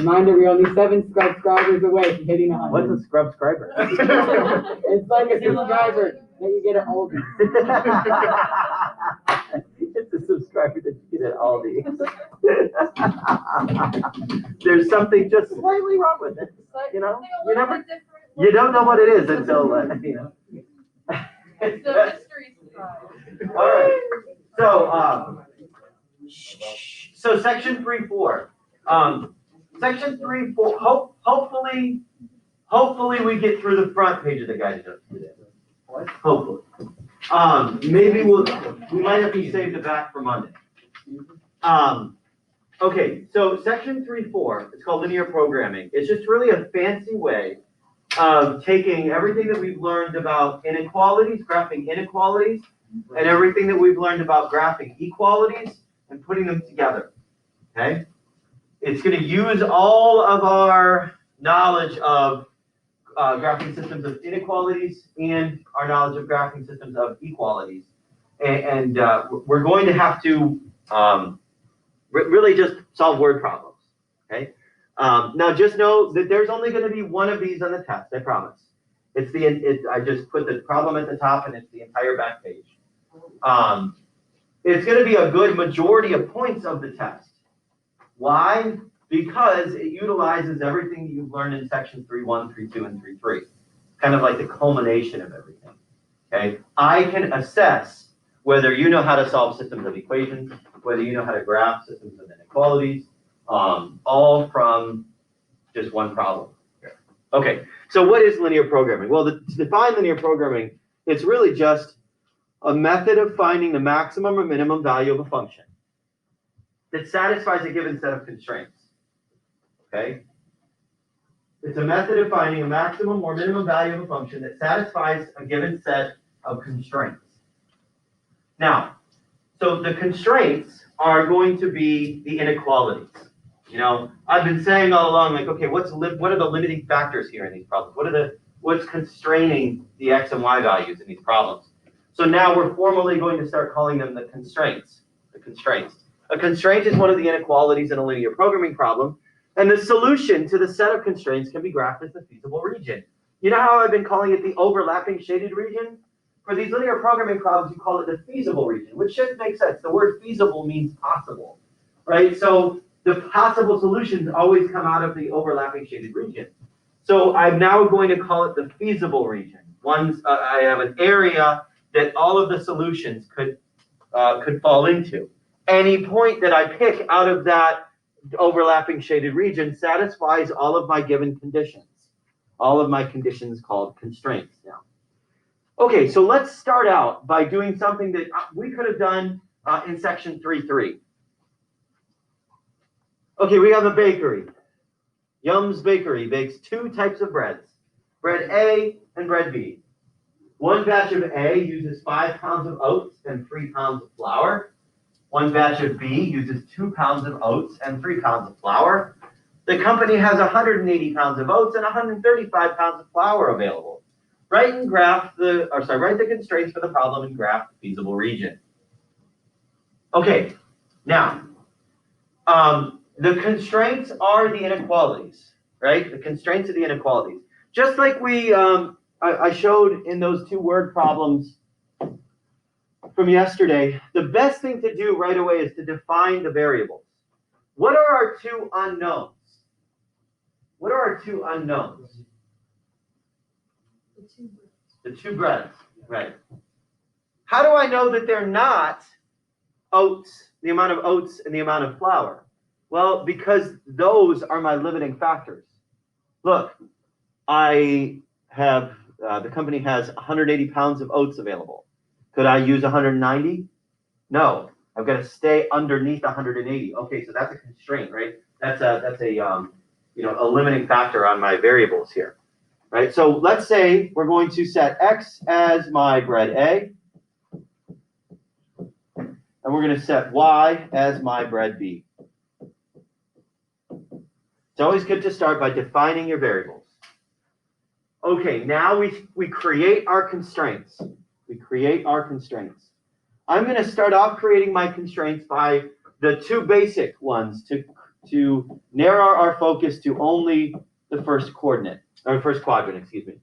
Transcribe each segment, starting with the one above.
Reminder, we're only 7 subscribers away from hitting 100. What's a subscriber? It's like a subscriber that you get at Aldi. It's a subscriber that you get at Aldi. There's something just slightly wrong with it. You know, you don't know what it is until you know. It's the mystery surprise. All right. So section 3.4. Section 3.4. Hopefully we get through the front page of the guide today. Hopefully. Maybe we might have to save the back for Monday. Okay, so section 3.4, it's called linear programming. It's just really a fancy way of taking everything that we've learned about inequalities, graphing inequalities, and everything that we've learned about graphing equalities and putting them together. Okay? It's going to use all of our knowledge of graphing systems of inequalities and our knowledge of graphing systems of equalities. And we're going to have to really just solve word problems. Okay? Now just know that there's only going to be one of these on the test, I promise. I just put the problem at the top and it's the entire back page. It's going to be a good majority of points of the test. Why? Because it utilizes everything you've learned in section 3.1, 3.2, and 3.3. Kind of like the culmination of everything. Okay? I can assess whether you know how to solve systems of equations, whether you know how to graph systems of inequalities, all from just one problem. Okay, so what is linear programming? Well, to define linear programming, it's really just a method of finding the maximum or minimum value of a function that satisfies a given set of constraints. Okay? It's a method of finding a maximum or minimum value of a function that satisfies a given set of constraints. Now, so the constraints are going to be the inequalities. You know, I've been saying all along, like, okay, what are the limiting factors here in these problems? What's constraining the x and y values in these problems? So now we're formally going to start calling them the constraints. The constraints. A constraint is one of the inequalities in a linear programming problem, and the solution to the set of constraints can be graphed as the feasible region. You know how I've been calling it the overlapping shaded region? For these linear programming problems, you call it the feasible region, which should make sense. The word feasible means possible, right? So the possible solutions always come out of the overlapping shaded region. So I'm now going to call it the feasible region. I have an area that all of the solutions could fall into. Any point that I pick out of that overlapping shaded region satisfies all of my given conditions. All of my conditions called constraints now. Okay, so let's start out by doing something that we could have done in section 3.3. Okay, we have a bakery. Yum's Bakery bakes 2 types of breads, bread A and bread B. One batch of A uses 5 pounds of oats and 3 pounds of flour. One batch of B uses 2 pounds of oats and 3 pounds of flour. The company has 180 pounds of oats and 135 pounds of flour available. Write the constraints for the problem and graph the feasible region. Okay, now, the constraints are the inequalities, right? The constraints are the inequalities. Just like I showed in those 2 word problems from yesterday, the best thing to do right away is to define the variables. What are our 2 unknowns? What are our 2 unknowns? The 2 breads, right? How do I know that they're not oats, the amount of oats and the amount of flour? Well, because those are my limiting factors. Look, I have, the company has 180 pounds of oats available. Could I use 190? No, I've got to stay underneath 180. Okay, so that's a constraint, right? That's a limiting factor on my variables here, right? So let's say we're going to set X as my bread A, and we're going to set Y as my bread B. It's always good to start by defining your variables. Okay, now we create our constraints. We create our constraints. I'm going to start off creating my constraints by the 2 basic ones to to narrow our focus to only the first coordinate, or first quadrant, excuse me.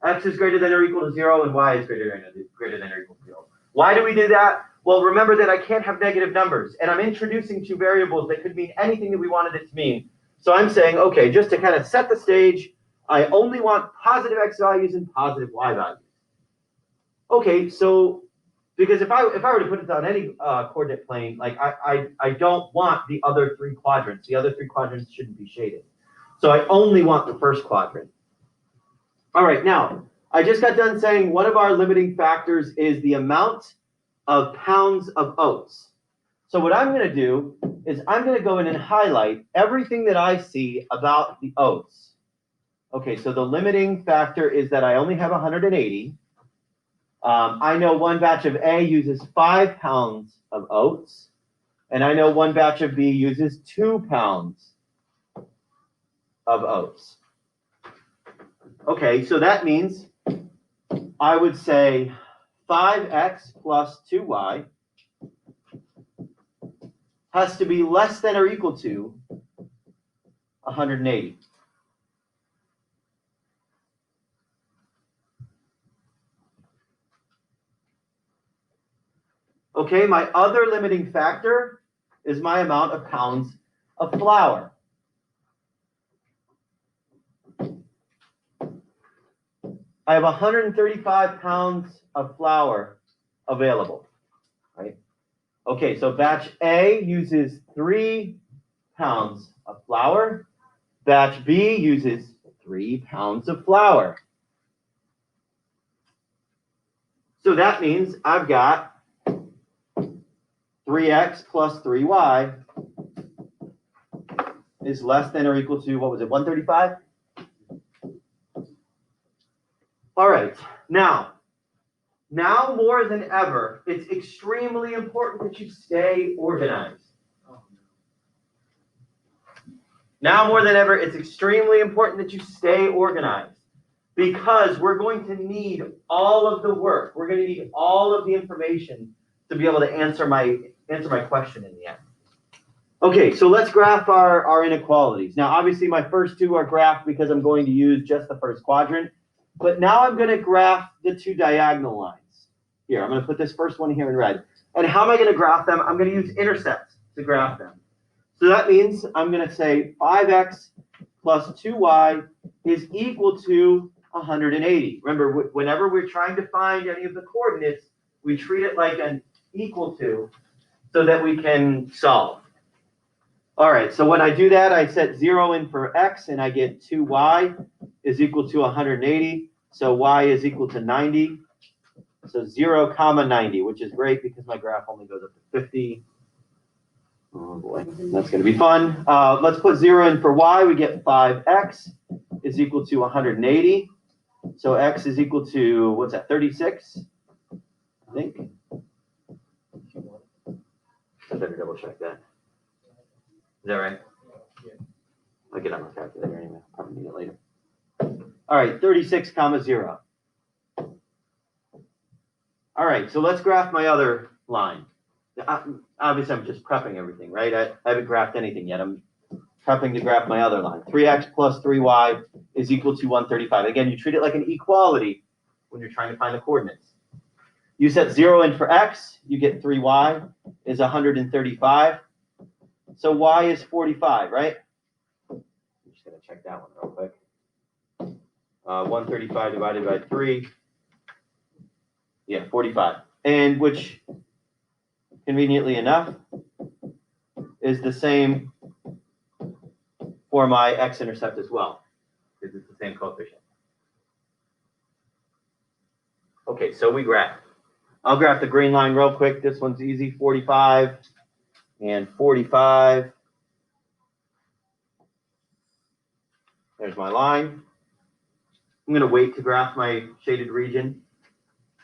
X is greater than or equal to 0, and y is greater than or equal to 0. Why do we do that? Well, remember that I can't have negative numbers, and I'm introducing two variables that could mean anything that we wanted it to mean. So I'm saying, okay, just to kind of set the stage, I only want positive x values and positive y values. Okay, so because if I were to put it on any coordinate plane, like I don't want the other three quadrants. The other three quadrants shouldn't be shaded. So I only want the first quadrant. All right, now I just got done saying one of our limiting factors is the amount of pounds of oats. So what I'm going to do is I'm going to go in and highlight everything that I see about the oats. Okay, so the limiting factor is that I only have 180. I know one batch of A uses 5 pounds of oats, and I know one batch of B uses 2 pounds of oats. Okay, so that means I would say 5x plus 2y has to be less than or equal to 180. Okay, my other limiting factor is my amount of pounds of flour. I have 135 pounds of flour available, right? Okay, so batch A uses 3 pounds of flour. Batch B uses 3 pounds of flour. So that means I've got 3x plus 3y is less than or equal to, what was it, 135? All right, now more than ever, it's extremely important that you stay organized. Now more than ever, it's extremely important that you stay organized because we're going to need all of the work. We're going to need all of the information to be able to answer my question in the end. Okay, so let's graph our inequalities. Now, obviously, my first two are graphed because I'm going to use just the first quadrant. But now I'm going to graph the two diagonal lines. Here, I'm going to put this first one here in red. And how am I going to graph them? I'm going to use intercepts to graph them. So that means I'm going to say 5x plus 2y is equal to 180. Remember, whenever we're trying to find any of the coordinates, we treat it like an equal to so that we can solve. All right, so when I do that, I set 0 in for x, and I get 2y is equal to 180. So y is equal to 90. So 0, 90, which is great because my graph only goes up to 50. Oh boy, that's going to be fun. Let's put 0 in for y. We get 5x is equal to 180. So x is equal to, what's that, 36, I think. I better double check that. Is that right? Yeah. I'll get on my calculator anyway. I'll probably need it later. All right, 36, 0. All right, so let's graph my other line. Obviously, I'm just prepping everything, right? I haven't graphed anything yet. I'm prepping to graph my other line. 3x plus 3y is equal to 135. Again, you treat it like an equality when you're trying to find the coordinates. You set 0 in for x, you get 3y is 135. So y is 45, right? I'm just going to check that one real quick. 135 divided by 3. Yeah, 45. And which, conveniently enough, is the same for my x-intercept as well, because it's the same coefficient. Okay, so we graph. I'll graph the green line real quick. This one's easy, 45 and 45. There's my line. I'm going to wait to graph my shaded region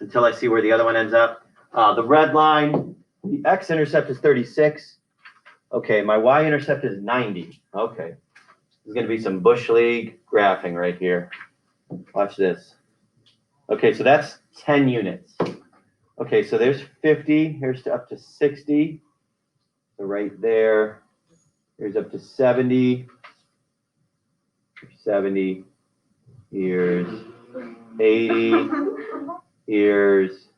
until I see where the other one ends up. The red line, the x-intercept is 36. Okay, my y-intercept is 90. Okay, there's going to be some Bush League graphing right here. Watch this. Okay, so that's 10 units. Okay, so there's 50. Here's to up to 60. So right there. Here's up to 70. 70. Here's 80. Here's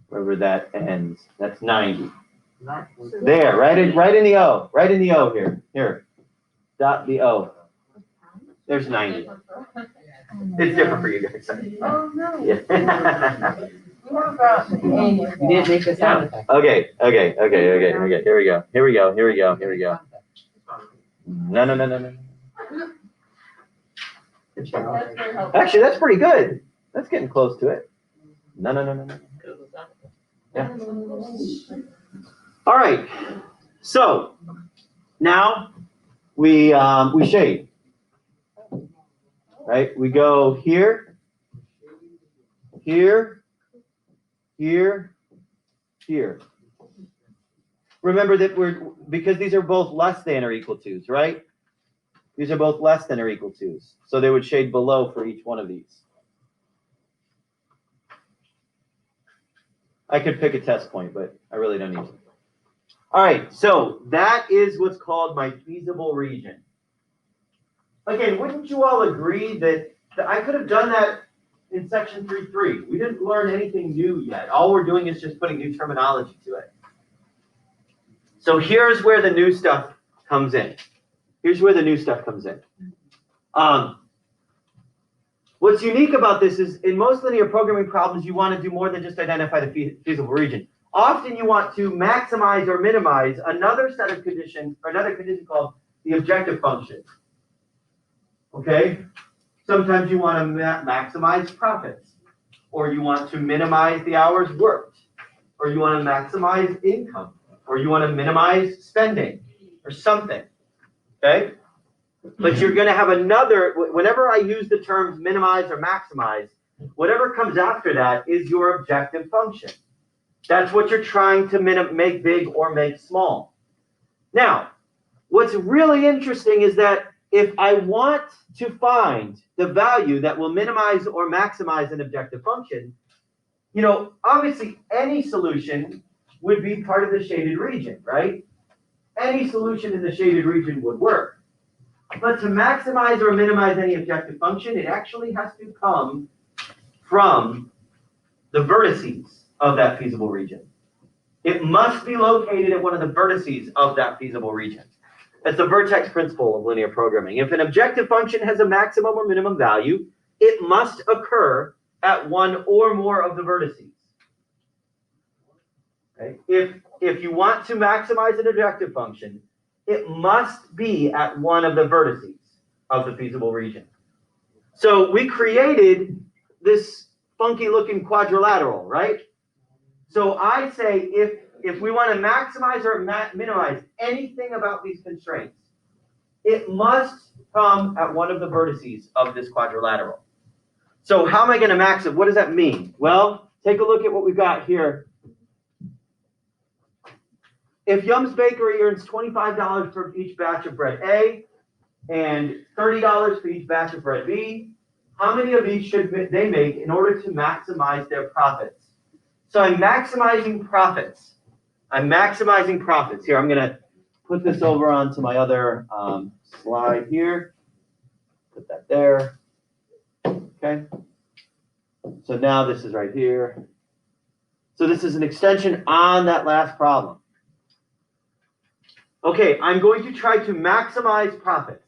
wherever that ends. That's 90. There, right in the O. Right in the O here. Here. Dot the O. There's 90. It's different for you guys. Oh, no. Yeah. What about the You didn't make the sound effect. Okay. Here we go. No. That's very helpful. Actually, that's pretty good. That's getting close to it. No. Yeah. All right. So now we shade. Right? We go here, here, here, here. Remember that because these are both less than or equal to's, right? These are both less than or equal to's. So they would shade below for each one of these. I could pick a test point, but I really don't need to. All right, so that is what's called my feasible region. Again, wouldn't you all agree that I could have done that in section 3.3? We didn't learn anything new yet. All we're doing is just putting new terminology to it. So here's where the new stuff comes in. What's unique about this is in most linear programming problems, you want to do more than just identify the feasible region. Often you want to maximize or minimize another set of conditions, or another condition called the objective function. Okay? Sometimes you want to maximize profits, or you want to minimize the hours worked, or you want to maximize income, or you want to minimize spending, or something. Okay? But you're going to have another, whenever I use the terms minimize or maximize, whatever comes after that is your objective function. That's what you're trying to make big or make small. Now, what's really interesting is that if I want to find the value that will minimize or maximize an objective function, obviously any solution would be part of the shaded region, right? Any solution in the shaded region would work. But to maximize or minimize any objective function, it actually has to come from the vertices of that feasible region. It must be located at one of the vertices of that feasible region. That's the vertex principle of linear programming. If an objective function has a maximum or minimum value, it must occur at one or more of the vertices. Okay? If you want to maximize an objective function, it must be at one of the vertices of the feasible region. So we created this funky looking quadrilateral, right? So I say if we want to maximize or minimize anything about these constraints, it must come at one of the vertices of this quadrilateral. So how am I going to max it? What does that mean? Well, take a look at what we've got here. If Yum's Bakery earns $25 for each batch of bread A and $30 for each batch of bread B, how many of each should they make in order to maximize their profits? So I'm maximizing profits. Here, I'm going to put this over onto my other slide here. Put that there. Okay. So now this is right here. So this is an extension on that last problem. Okay, I'm going to try to maximize profits,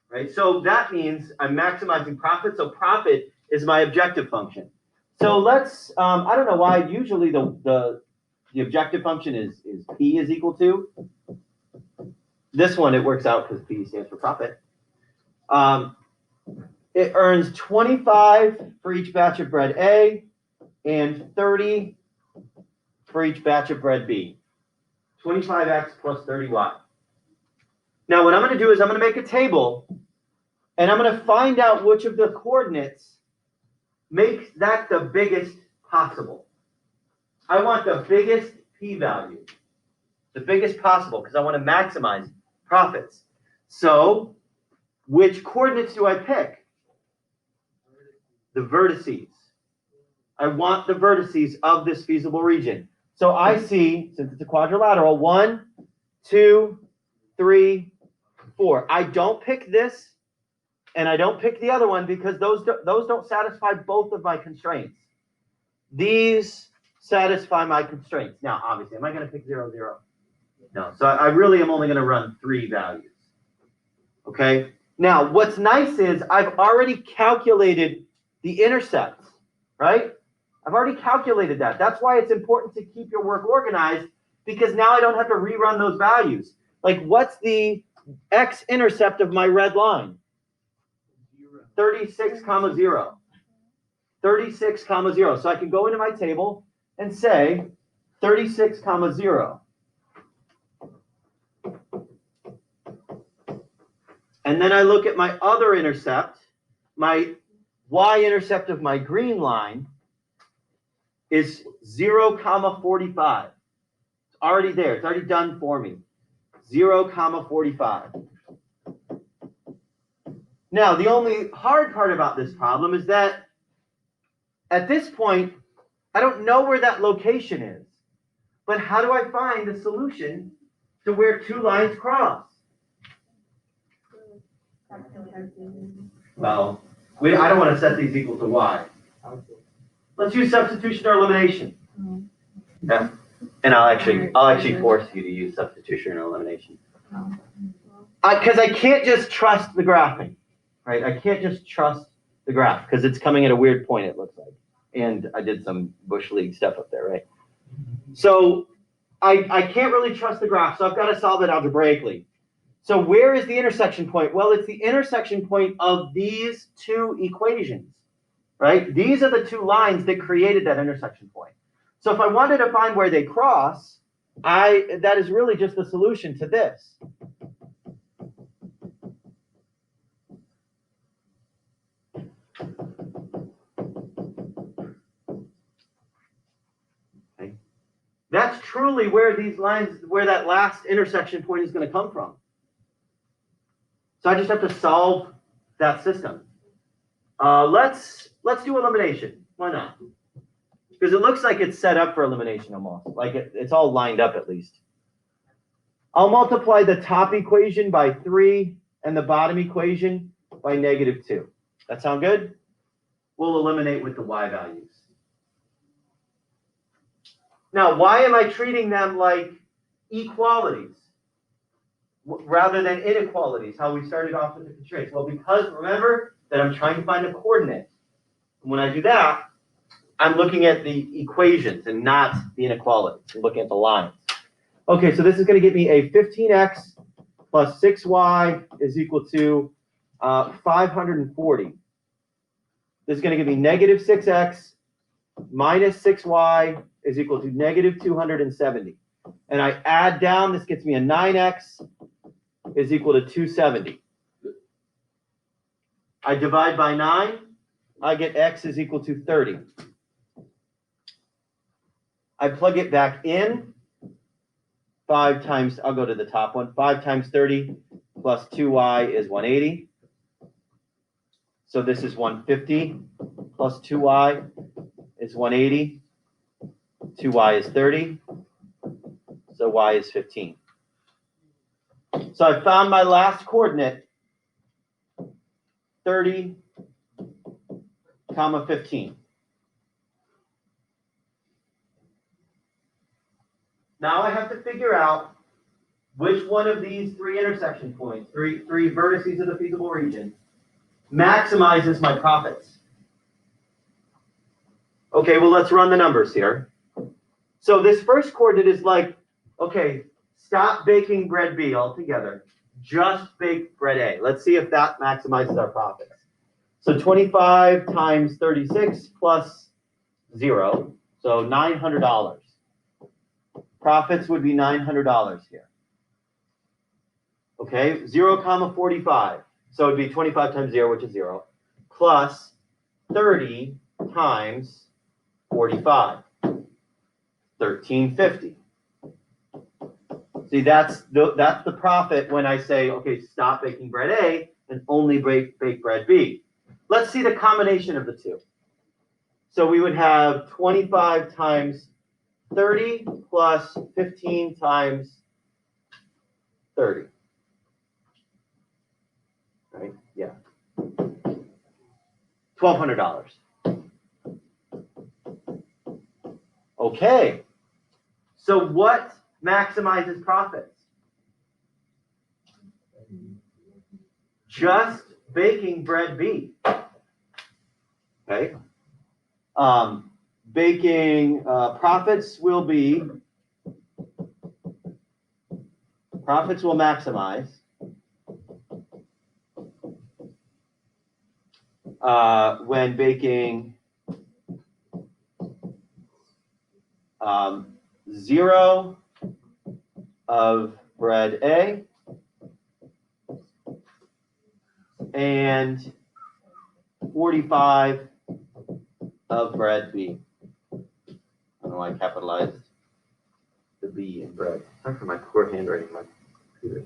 right? So that means I'm maximizing profit. So profit is my objective function. So let's, I don't know why usually the objective function is P is equal to. This one, it works out because P stands for profit. It earns 25 for each batch of bread A and 30 for each batch of bread B. 25x plus 30y. Now what I'm going to do is I'm going to make a table, and I'm going to find out which of the coordinates makes that the biggest possible. I want the biggest p-value, the biggest possible, because I want to maximize profits. So which coordinates do I pick? The vertices. I want the vertices of this feasible region. So I see, since it's a quadrilateral, 1, 2, 3, 4. I don't pick this and I don't pick the other one because those don't satisfy both of my constraints. These satisfy my constraints. Now, obviously, am I going to pick 0, 0? No. So I really am only going to run 3 values. Okay? Now, what's nice is I've already calculated the intercepts, right? I've already calculated that. That's why it's important to keep your work organized, because now I don't have to rerun those values. Like, what's the x-intercept of my red line? 36, 0. 36, 0. So I can go into my table and say 36, 0. And then I look at my other intercept. My y-intercept of my green line is 0, 45. It's already there. It's already done for me. 0, 45. Now, the only hard part about this problem is that at this point, I don't know where that location is. But how do I find the solution to where 2 lines cross? Well, I don't want to set these equal to y. Let's use substitution or elimination. Yeah. And I'll actually force you to use substitution or elimination. Because I can't just trust the graphing, right? I can't just trust the graph because it's coming at a weird point, it looks like. And I did some Bush League stuff up there, right? So I can't really trust the graph, so I've got to solve it algebraically. So where is the intersection point? Well, it's the intersection point of these 2 equations, right? These are the 2 lines that created that intersection point. So if I wanted to find where they cross, that is really just the solution to this. Okay. That's truly where these lines, where that last intersection point is going to come from. So I just have to solve that system. Let's do elimination. Why not? Because it looks like it's set up for elimination almost. Like it's all lined up at least. I'll multiply the top equation by 3 and the bottom equation by -2. That sound good? We'll eliminate with the y values. Now, why am I treating them like equalities rather than inequalities, how we started off with the constraints? Well, because remember that I'm trying to find a coordinate. And when I do that, I'm looking at the equations and not the inequalities. I'm looking at the lines. Okay, so this is going to give me a 15x plus 6y is equal to 540. This is going to give me -6x minus 6y is equal to -270. And I add down, this gets me a 9x is equal to 270. I divide by 9, I get x is equal to 30. I plug it back in. 5 times, I'll go to the top one. 5 times 30 plus 2y is 180. So this is 150 plus 2y is 180. 2y is 30. So y is 15. So I found my last coordinate, 30, 15. Now I have to figure out which one of these 3 intersection points, three vertices of the feasible region, maximizes my profits. Okay, well, let's run the numbers here. So this first coordinate is like, okay, stop baking bread B altogether. Just bake bread A. Let's see if that maximizes our profits. So 25 times 36 plus 0, so $900. Profits would be $900 here. Okay, 0, 45. So it'd be 25 times 0, which is 0, plus 30 times 45, 1350. See, that's the profit when I say, okay, stop baking bread A and only bake bread B. Let's see the combination of the two. So we would have 25 times 30 plus 15 times 30. Yeah. $1,200. Okay. So what maximizes profits? Just baking bread B. Okay. Baking profits will maximize when baking 0 of bread A and 45 of bread B. I don't know why I capitalized the B in bread. Sorry for my poor handwriting. My computer.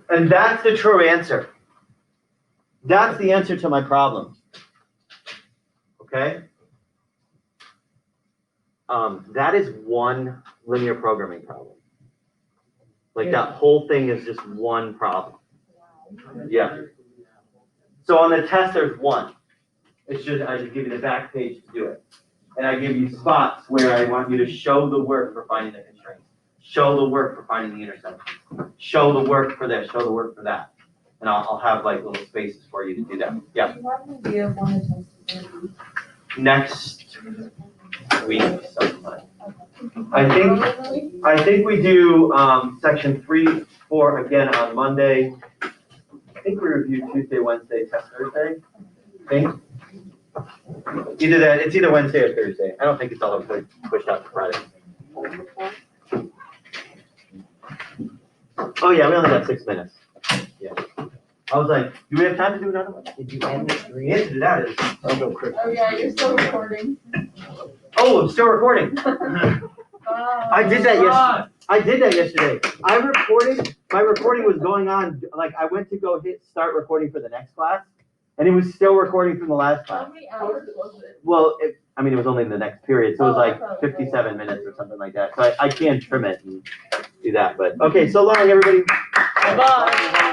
And that's the true answer. That's the answer to my problem. Okay? That is one linear programming problem. Like that whole thing is just one problem. Yeah. So on the test, there's one. I just give you the back page to do it. And I give you spots where I want you to show the work for finding the constraints. Show the work for finding the intersections. Show the work for this, show the work for that. And I'll have like little spaces for you to do that. Yeah. Do you have an idea of when the test is going to be? Next week sometime. I think we do section 3, 4 again on Monday. I think we review Tuesday, Wednesday, test Thursday. I think. It's either Wednesday or Thursday. I don't think it's all pushed out to Friday. Oh yeah, we only got 6 minutes. Yeah. I was like, do we have time to do another one? Did you end this? The answer to that is, I'll go quick. Oh, yeah, you're still recording. oh, I'm still recording. I did that yesterday. I did that yesterday. My recording was going on, like I went to go hit start recording for the next class, and it was still recording from the last class. How many hours was it? Well, it was only in the next period, so it was Oh, like okay. 57 minutes or something like that. So I can trim it and do that, but, okay, so long, everybody. Bye.